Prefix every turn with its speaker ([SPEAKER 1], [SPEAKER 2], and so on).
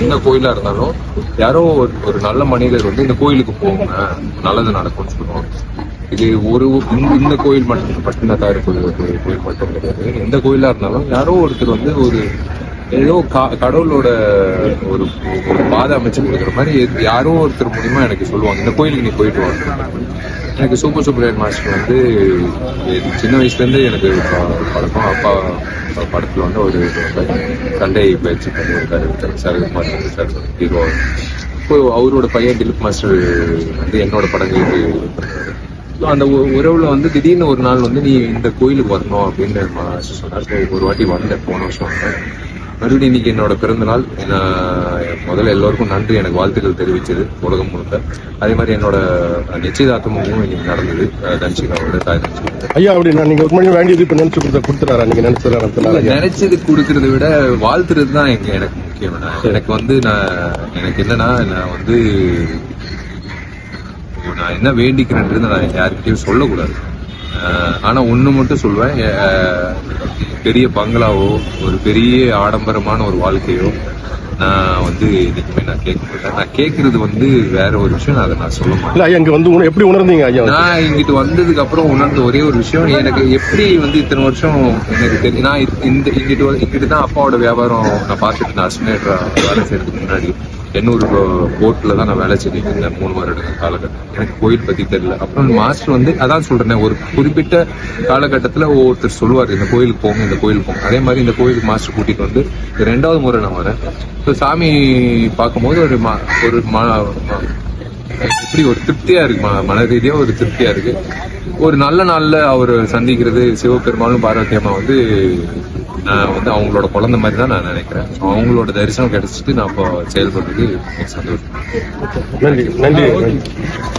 [SPEAKER 1] எந்த கோயிலா இருந்தாலும் யாரோ ஒரு நல்ல மனிதர் வந்து இந்த கோயிலுக்கு போங்க, நல்லது நடக்கும்னு சொல்லுவாங்க. இது இந்த கோயில் மட்டும் பட்டினத்தாறு கோயில் மட்டும் கிடையாது. எந்த கோயிலா இருந்தாலும் யாரோ ஒருத்தர் வந்து ஏதோ கடவுளோட ஒரு பாதை அமைச்சு கொடுக்குற மாதிரி யாரோ ஒருத்தர் மூலியமா எனக்கு சொல்லுவாங்க, இந்த கோயிலுக்கு நீ போயிட்டு வாங்க. எனக்கு சூப்பர் சுப்ரமணியன் மாஸ்டர் வந்து சின்ன வயசுல இருந்து எனக்கு பழக்கம். அப்பா படத்துல வந்து ஒரு சண்டை பயிற்சி பண்ணியிருக்காரு சரகுமார் சார் ஹீரோ. இப்போ அவரோட பையன் திலீப் மாஸ்டர் வந்து என்னோட படங்களுக்கு அந்த உறவுல வந்து திடீர்னு ஒரு நாள் வந்து நீ இந்த கோயிலுக்கு வரணும் அப்படின்னு மாஸ்டர் சொன்னார். ஒரு வாட்டி வந்தேன், போன வருஷம் வந்தேன். மறுபடியும் இன்னைக்கு என்னோட பிறந்த நாள். முதல்ல எல்லோருக்கும் நன்றி, எனக்கு வாழ்த்துக்கள் தெரிவிச்சது உலகம் முழுக்க. அதே மாதிரி என்னோட நிச்சயதார்த்தமும் இன்னைக்கு நடந்தது தன்ஷிகாவோட தாய் தன்ஷிகா.
[SPEAKER 2] ஐயா அப்படின்னா நீங்க ஒரு மணி வேண்டியது இப்ப நினைச்சு கொடுத்துறாரா? நீங்க
[SPEAKER 1] நினைச்சது கொடுக்கறத விட வாழ்த்துறது தான் எனக்கு முக்கியம். எனக்கு வந்து எனக்கு என்னன்னா நான் வந்து நான் என்ன வேண்டிக்கிறேன்றது நான் யாருக்கிட்டையும் சொல்லக்கூடாது. ஆனா ஒண்ணு மட்டும் சொல்வேன், பெரிய பங்களாவோ ஒரு பெரிய ஆடம்பரமான ஒரு வாழ்க்கையோ நான் வந்து இதுக்குமே நான் கேட்க மாட்டேன். நான் கேட்கறது வந்து வேற ஒரு விஷயம், அதை நான் சொல்ல மாட்டேன்.
[SPEAKER 2] இங்க வந்து எப்படி உணர்ந்தீங்க ஐயா?
[SPEAKER 1] நான் இங்கிட்டு வந்ததுக்கு அப்புறம் உணர்ந்த ஒரே ஒரு விஷயம், எனக்கு எப்படி வந்து இத்தனை வருஷம் எனக்கு தெரியும். நான் இங்கிட்டு தான் அப்பாவோட வியாபாரம் நான் பார்த்துட்டு நான் அஸ்மினேட்டரா வேலை செய்யறதுக்கு முன்னாடி எண்ணூறு போட்ல தான் நான் வேலை செஞ்சுட்டு இருந்தேன் 3 வருடங்கள் காலகட்டம். எனக்கு கோயில் பத்தி தெரியல. அப்புறம் மாஸ்டர் வந்து அதான் சொல்றேன், ஒரு குறிப்பிட்ட காலகட்டத்துல ஒவ்வொருத்தர் சொல்லுவார் இந்த கோயிலுக்கு போங்க, இந்த கோயிலுக்கு போங்க. அதே மாதிரி இந்த கோயிலுக்கு மாஸ்டர் கூட்டிட்டு வந்து 2வது முறை நான் வரேன். சாமி பார்க்கும்போது இப்படி ஒரு திருப்தியா இருக்கு, மன ரீதியா ஒரு திருப்தியா இருக்கு. ஒரு நல்ல நாள்ல அவர் சந்திக்கிறது சிவபெருமானும் பார்வதி அம்மா வந்து நான் வந்து அவங்களோட குழந்தை மாதிரி தான் நான் நினைக்கிறேன். அவங்களோட தரிசனம் கிடைச்சிட்டு நான் இப்போ செயல்படுறது சந்தோஷம்.
[SPEAKER 2] நன்றி.